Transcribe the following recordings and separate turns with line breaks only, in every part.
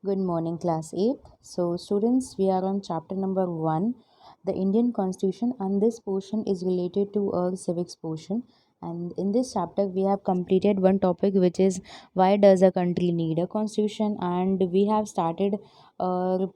Good morning, Class 8th. So, students, we are on chapter number 1, the Indian Constitution, and this portion is related to our civics portion. And in this chapter, we have completed one topic, which is why does a country need a constitution? And we have started uh,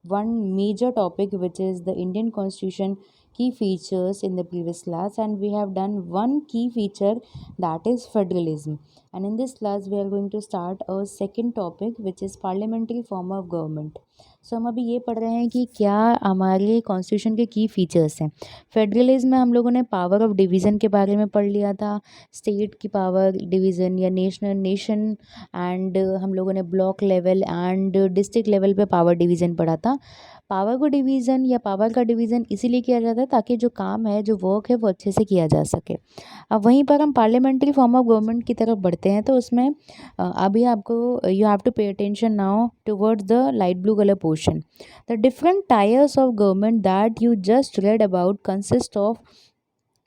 one major topic, which is the Indian Constitution key features in the previous class, and we have done one key feature, that is federalism. And in this class we are going to start our second topic, which is parliamentary form of government. सो हम अभी ये पढ़ रहे हैं कि क्या हमारे constitution के की फीचर्स हैं। फेडरलिज्म में हम लोगों ने पावर ऑफ डिवीज़न के बारे में पढ़ लिया था, स्टेट की पावर डिवीज़न या नेशन एंड हम लोगों ने block level and district level पे पावर डिवीज़न पढ़ा था। पावर को डिवीज़न या पावर का डिवीज़न इसीलिए किया जाता है ताकि जो काम है, जो वर्क है, वो अच्छे से किया जा सके। अब वहीं पर हम पार्लियामेंट्री फॉर्म ऑफ गवर्नमेंट की तरफ बढ़ते हैं, तो उसमें अभी आपको you have to pay attention now towards the light blue colour portion. The different tiers of government that you just read about consist of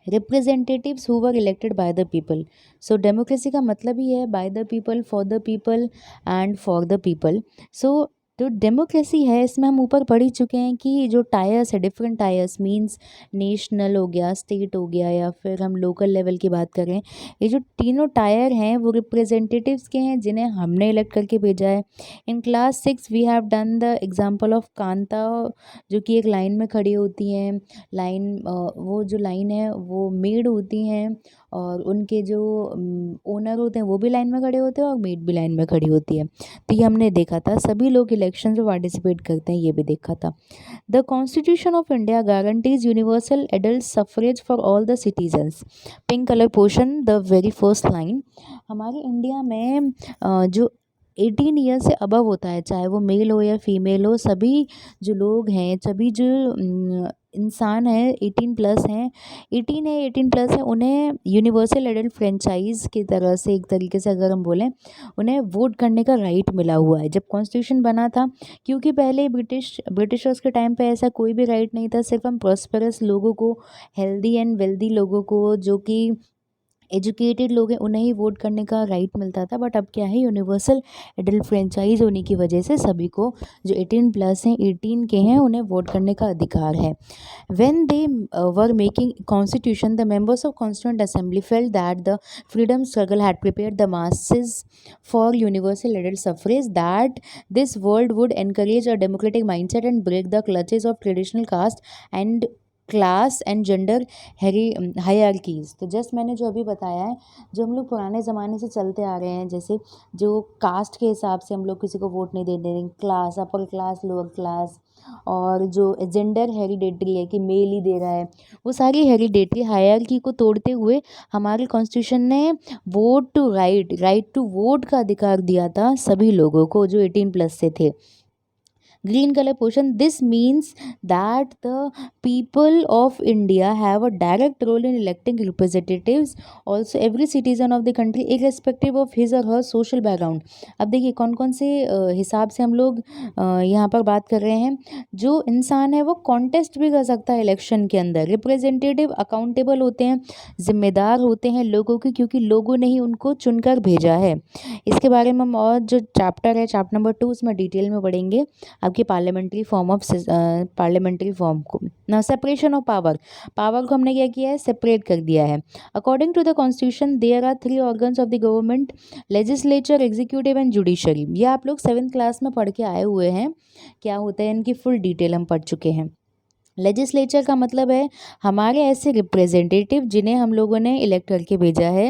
representatives who were elected by the people. So democracy का मतलब ही है by the people, for the people and for the people. So जो democracy है, इसमें हम ऊपर पढ़ ही चुके हैं कि जो टायर्स है, डिफरेंट टायर्स मींस नेशनल हो गया, स्टेट हो गया, या फिर हम लोकल लेवल की बात करें, ये जो तीनों टायर हैं वो रिप्रेजेंटेटिव्स के हैं जिन्हें हमने इलेक्ट करके भेजा है। In class 6 we have done the example of Kanta, जो कि एक लाइन में खड़ी होती हैं। लाइन वो जो लाइन है वो मेड होती हैं, और उनके जो ओनर होते हैं वो भी लाइन में खड़े होते हैं और मेड भी लाइन में खड़ी होती है। तो ये हमने देखा था, सभी लोग इलेक्शन में पार्टिसिपेट करते हैं, ये भी देखा था। The constitution of India guarantees universal adult suffrage for all the citizens. Pink colour portion, the very first line. हमारे इंडिया में जो 18 ईयर से अबव होता है, चाहे वो मेल हो या फीमेल हो, सभी जो लोग हैं, सभी जो इंसान है 18 प्लस हैं, 18 है 18 प्लस है, उन्हें यूनिवर्सल एडल्ट फ्रेंचाइज की तरह से, एक तरीके से अगर हम बोलें, उन्हें वोट करने का राइट मिला हुआ है जब कॉन्स्टिट्यूशन बना था। क्योंकि पहले ब्रिटिशर्स के टाइम पे ऐसा कोई भी राइट नहीं था, सिर्फ हम प्रॉस्परस लोगों को, हेल्दी एंड वेल्दी लोगों को, जो कि एजुकेटेड लोग हैं, उन्हें ही वोट करने का राइट मिलता था। बट अब क्या है, यूनिवर्सल एडल्ट फ्रेंचाइज होने की वजह से सभी को, जो 18 प्लस हैं, 18 के हैं, उन्हें वोट करने का अधिकार है। When they were making constitution, the members of Constituent Assembly felt that the freedom struggle had prepared the masses for universal adult suffrage, that this world would encourage a democratic mindset and break the clutches of traditional caste and class and gender hierarchies. तो just मैंने जो अभी बताया है, जो हम लोग पुराने ज़माने से चलते आ रहे हैं, जैसे जो कास्ट के हिसाब से हम लोग किसी को वोट नहीं दे रहे, class, upper class, lower class, और जो जेंडर हेरिडेटरी है कि मेल ही दे रहा है, वो सारी हेरिडेटरी हायरार्की को तोड़ते हुए हमारे कॉन्स्टिट्यूशन ने vote to right to vote का अधिकार दिया था सभी लोगों को जो 18 प्लस से थे। green color portion, this means that the people of India have a direct role in electing representatives, also every citizen of the country irrespective of his or her social background। अब देखिए कौन कौन से हिसाब से हम लोग यहाँ पर बात कर रहे हैं। जो इंसान है वो कॉन्टेस्ट भी कर सकता है इलेक्शन के अंदर, रिप्रेजेंटेटिव अकाउंटेबल होते हैं, जिम्मेदार होते हैं लोगों की, क्योंकि लोगों ने ही उनको चुनकर भेजा है। इसके बारे में हम और जो चैप्टर है, चैप्टर नंबर 2, उसमें डिटेल में पढ़ेंगे आपकी पार्लियामेंट्री फॉर्म को ना। सेपरेशन ऑफ पावर को हमने क्या किया है, सेपरेट कर दिया है। According to the constitution there are 3 organs of the government, legislature, executive and judiciary. ये आप लोग 7th क्लास में पढ़ के आए हुए हैं, क्या होता है इनकी फुल डिटेल हम पढ़ चुके हैं। लेजिस्लेचर का मतलब है हमारे ऐसे रिप्रेजेंटेटिव जिन्हें हम लोगों ने इलेक्ट करके भेजा है।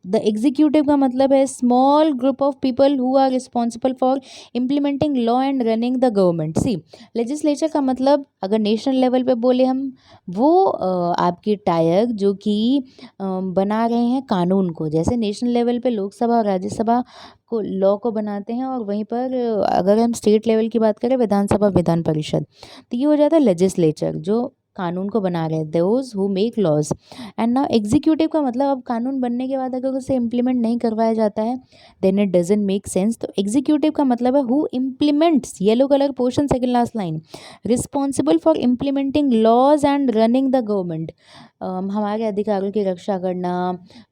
द एग्जीक्यूटिव का मतलब है small group of people who are responsible for implementing law and running the government. See, legislature का मतलब अगर नेशनल लेवल पे बोले हम, वो आपकी टायर जो कि बना रहे हैं कानून को, जैसे नेशनल लेवल पे लोकसभा और राज्यसभा को लॉ को बनाते हैं, और वहीं पर अगर हम स्टेट लेवल की बात करें, विधानसभा, विधान परिषद, तो ये हो जाता है लेजिस्लेचर, जो कानून को बना रहे हैं, those who make laws. And now executive का मतलब अब कानून बनने के बाद अगर उसे इम्प्लीमेंट नहीं करवाया जाता है then it doesn't make sense. तो एग्जीक्यूटिव का मतलब है who implements, yellow colour portion second last line, responsible for implementing laws and running the government. हमारे अधिकारों की रक्षा करना,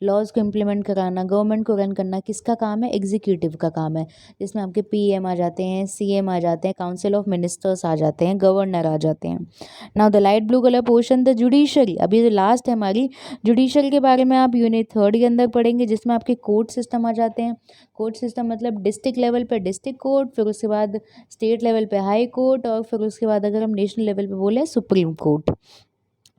लॉज को इम्प्लीमेंट कराना, गवर्नमेंट को रन करना किसका काम है? एग्जीक्यूटिव का काम है, जिसमें आपके पीएम आ जाते हैं, सीएम आ जाते हैं, काउंसिल ऑफ मिनिस्टर्स आ जाते हैं, गवर्नर आ जाते हैं। Now the light blue colour portion the judiciary, अभी जो लास्ट है हमारी जुडिशरी के बारे में आप यूनिट 3 के अंदर पढ़ेंगे, जिसमें आपके कोर्ट सिस्टम आ जाते हैं। कोर्ट सिस्टम मतलब डिस्ट्रिक्ट लेवल पे डिस्ट्रिक्ट कोर्ट, फिर उसके बाद स्टेट लेवल पे हाई कोर्ट, और फिर उसके बाद अगर हम नेशनल लेवल पे बोले supreme court.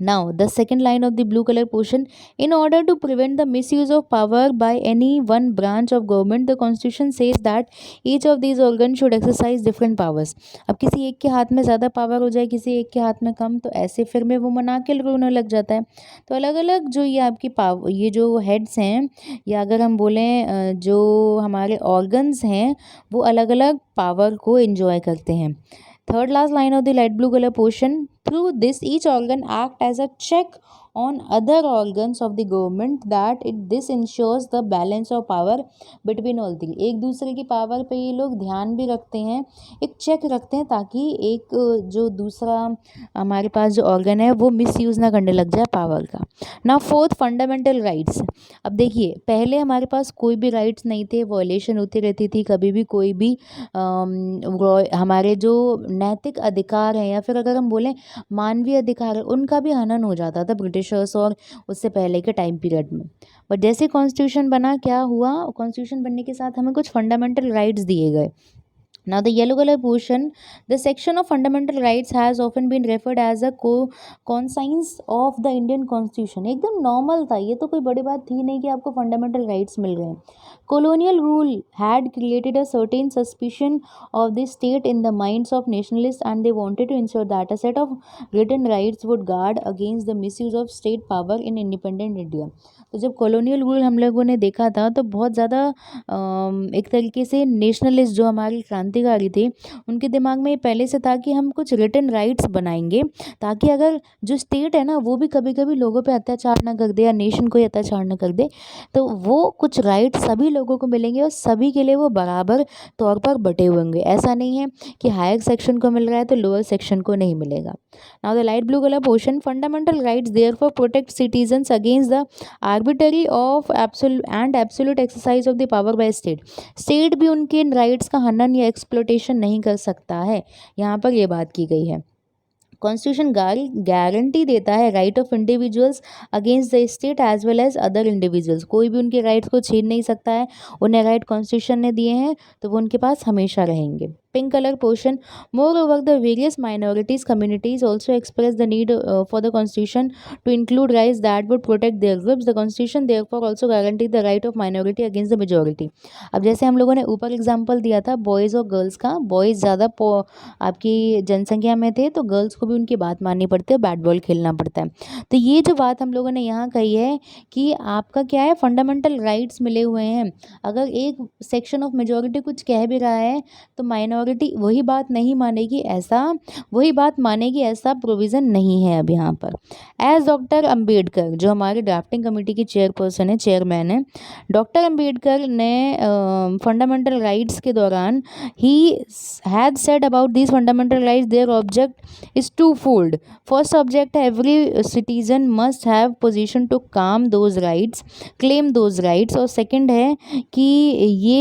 Now, the second line of the blue color portion, in order to prevent the misuse of power by any one branch of government, the constitution says that each of these organs should exercise different powers. अब किसी एक के हाथ में ज़्यादा power हो जाए, किसी एक के हाथ में कम, तो ऐसे फिर में वो मनाकिल रोने लग जाता है। तो अलग अलग जो ये आपकी पावर, ये जो हेड्स हैं, या अगर हम बोलें जो हमारे ऑर्गन्स हैं, वो अलग अलग पावर को एंजॉय करते हैं। Third last line of the light blue color portion, through this each organ act as a check on other organs of the government that this ensures the balance of power between all three। एक दूसरे की power पे ये लोग ध्यान भी रखते हैं, एक चेक रखते हैं, ताकि एक जो दूसरा हमारे पास जो ऑर्गन है वो मिसयूज़ ना करने लग जाए पावर का। ना फोर्थ फंडामेंटल राइट्स। अब देखिए पहले हमारे पास कोई भी राइट्स नहीं थे, वॉयलेशन होती रहती थी, कभी भी कोई भी हमारे जो नैतिक अधिकार हैं या फिर अगर हम बोलें मानवीय अधिकार है, उनका भी हनन हो जाता था ब्रिटिशर्स और उससे पहले के टाइम पीरियड में। बट जैसे कॉन्स्टिट्यूशन बना, क्या हुआ, कॉन्स्टिट्यूशन बनने के साथ हमें कुछ फंडामेंटल राइट्स दिए गए। Now the yellow color portion, the section of fundamental rights has often been referred as a conscience of the Indian Constitution। एकदम नॉर्मल था, ये तो कोई बड़ी बात थी नहीं कि आपको फंडामेंटल राइट्स मिल गए। Colonial rule had created a certain suspicion of the state in the minds of nationalists, and they wanted to ensure that a set of written rights would guard against the misuse of state power in independent India। तो जब colonial rule हम लोगों ने देखा था तो बहुत ज़्यादा एक तरीके से नेशनलिस्ट जो हमारे क्रांतिकारी थे उनके दिमाग में ये पहले से था कि हम कुछ रिटन राइट्स बनाएंगे, ताकि अगर जो स्टेट है ना वो भी कभी कभी लोगों पे अत्याचार ना कर दे या नेशन को अत्याचार ना कर दे, तो वो कुछ राइट सभी लोगों को मिलेंगे और सभी के लिए वो बराबर तौर पर बटे हुए होंगे। ऐसा नहीं है कि हायर सेक्शन को मिल रहा है तो लोअर सेक्शन को नहीं मिलेगा। Now the light blue colour portion, fundamental rights therefore protect citizens against the arbitrary of absolute exercise of the power by state. State भी उनके राइट्स का हनन या एक्सप्लोटेशन नहीं कर सकता है, यहाँ पर ये बात की गई है। कॉन्स्टिट्यूशन गारंटी देता है right of individuals against the state as well as other individuals. कोई भी उनके राइट्स को छीन नहीं सकता है, उन्हें राइट कॉन्स्टिट्यूशन ने दिए हैं तो वो उनके पास हमेशा रहेंगे। Pink color portion, moreover the various minorities communities also express the need for the constitution to include rights that would protect their groups। The constitution therefore also guarantee the right of minority against the majority। अब जैसे हम लोगों ने ऊपर example दिया था boys और girls का, बॉयज़ ज़्यादा आपकी जनसंख्या में थे तो गर्ल्स को भी उनकी बात माननी पड़ती है, बैट बॉल खेलना पड़ता है। तो ये जो बात हम लोगों ने यहाँ कही है कि आपका क्या है, फंडामेंटल राइट्स मिले हुए हैं। अगर एक सेक्शन ऑफ मेजोरिटी कुछ कह भी रहा है तो माइनॉरिटी वही बात नहीं मानेगी, ऐसा प्रोविज़न नहीं है अब यहाँ पर। एज डॉक्टर अंबेडकर, जो हमारे ड्राफ्टिंग कमेटी की चेयरपर्सन है, चेयरमैन है, डॉक्टर अंबेडकर ने फंडामेंटल राइट्स के दौरान ही had said about these fundamental rights their object is twofold. First object है every citizen must have position to calm those rights, claim those rights, और second है कि ये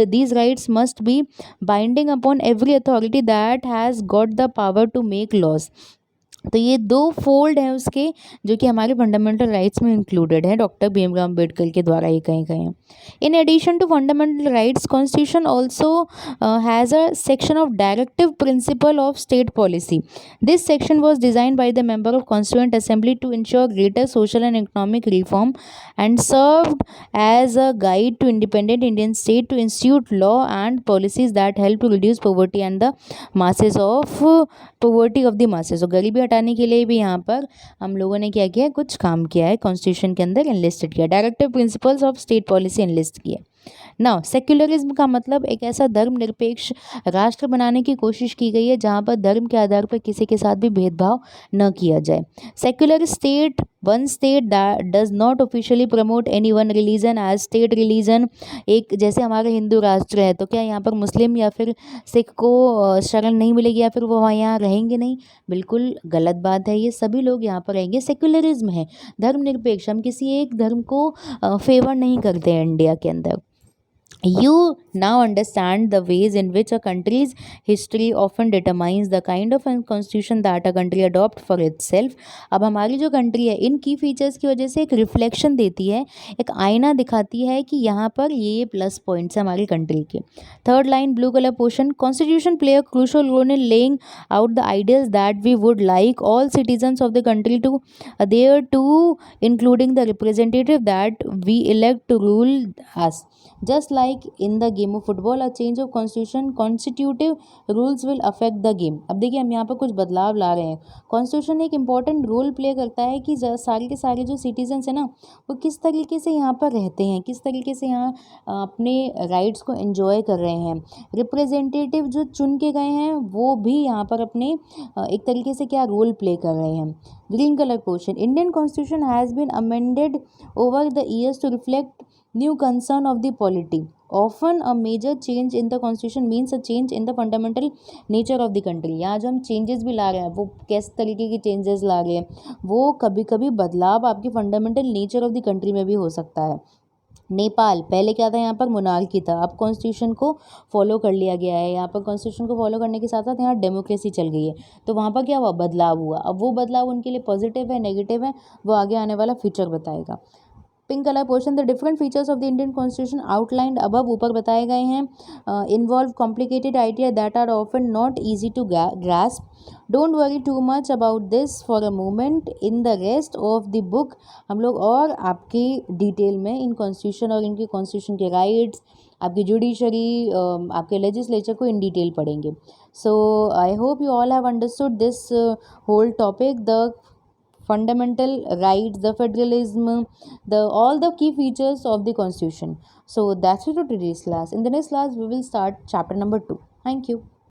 these rights must be binding upon every authority that has got the power to make laws। तो ये दो fold हैं उसके जो कि हमारे फंडामेंटल राइट्स में इंक्लूडेड है, डॉक्टर भीमराव अम्बेडकर के द्वारा ये कहे गए हैं। In addition to fundamental rights, constitution also has a section of directive principle of state policy. This section was design by the member of constituent assembly to ensure greater social and economic reform and served as a guide to independent Indian state to institute law and policies that help to reduce poverty and the masses of poverty of the masses. और गरीबी हटाने के लिए भी यहाँ पर हम लोगों ने क्या किया है, कुछ काम किया है, कॉन्स्टिट्यूशन के अंदर इनलिस्टेड किया, directive principles of state policy enlist किए। नाउ सेक्युलरिज्म का मतलब एक ऐसा धर्मनिरपेक्ष राष्ट्र बनाने की कोशिश की गई है जहाँ पर धर्म के आधार पर किसी के साथ भी भेदभाव न किया जाए। Secular state one state does not officially promote any one religion as state religion. एक जैसे हमारे हिंदू राष्ट्र है तो क्या यहाँ पर मुस्लिम या फिर सिख को शरण नहीं मिलेगी या फिर वो वहाँ यहाँ रहेंगे नहीं? बिल्कुल गलत बात है, ये सभी लोग यहाँ पर रहेंगे। सेक्युलरिज्म है, धर्मनिरपेक्ष, हम किसी एक धर्म को फेवर नहीं करते हैं इंडिया के अंदर। You now understand the ways in which a country's history often determines the kind of constitution that a country adopt for itself। अब हमारी जो कंट्री है इन की फीचर्स की वजह से एक रिफ्लेक्शन देती है, एक आईना दिखाती है कि यहाँ पर ये प्लस पॉइंट्स है हमारी कंट्री के। Third line blue colour portion, constitution play a crucial role in laying out the ideals that we would like all citizens of the country to adhere to, including the representative that we elect to rule us। Just like in the game of football, a change of constitutive rules will affect the game। अब देखिए हम यहाँ पर कुछ बदलाव ला रहे हैं। Constitution एक इम्पॉर्टेंट रोल प्ले करता है कि सारे के सारे जो सिटीजन्स हैं ना वो किस तरीके से यहाँ पर रहते हैं, किस तरीके से यहाँ अपने राइट्स को एंजॉय कर रहे हैं। रिप्रेजेंटेटिव जो चुन के गए हैं वो भी यहाँ पर अपने एक तरीके से क्या रोल प्ले कर रहे हैं। Green colour portion, Indian constitution has been amended over the years to reflect new concern of the polity। Often a major change in the constitution means a change in the fundamental nature of the country। यहाँ जो हम changes भी ला रहे हैं वो किस तरीके के चेंजेस ला रहे हैं, वो कभी कभी बदलाव आपकी fundamental nature of the country में भी हो सकता है। नेपाल, पहले क्या था यहाँ पर मोनार्की था, अब कॉन्स्टिट्यूशन को फॉलो कर लिया गया है। यहाँ पर कॉन्स्टिट्यूशन को फॉलो करने के साथ साथ यहाँ डेमोक्रेसी चल गई है, तो वहाँ पर क्या हुआ, बदलाव हुआ। अब वो बदलाव उनके लिए पॉजिटिव है नेगेटिव है वो आगे आने वाला फ्यूचर बताएगा। Pink colour portion, the different features of the Indian constitution outlined above, ऊपर बताए गए हैं। Involve complicated idea that are often not easy to grasp. Don't worry too much about this for a moment, in the rest of the book हम लोग और आपकी detail में in constitution और इनके कॉन्स्टिट्यूशन के राइट्स, आपकी जुडिशरी, आपके लेजिस्लेचर को इन डिटेल पढ़ेंगे। So I hope you all have understood this whole topic, the fundamental rights, the federalism, the all the key features of the constitution। So that's it for today's class. In the next class we will start chapter number 2. Thank you.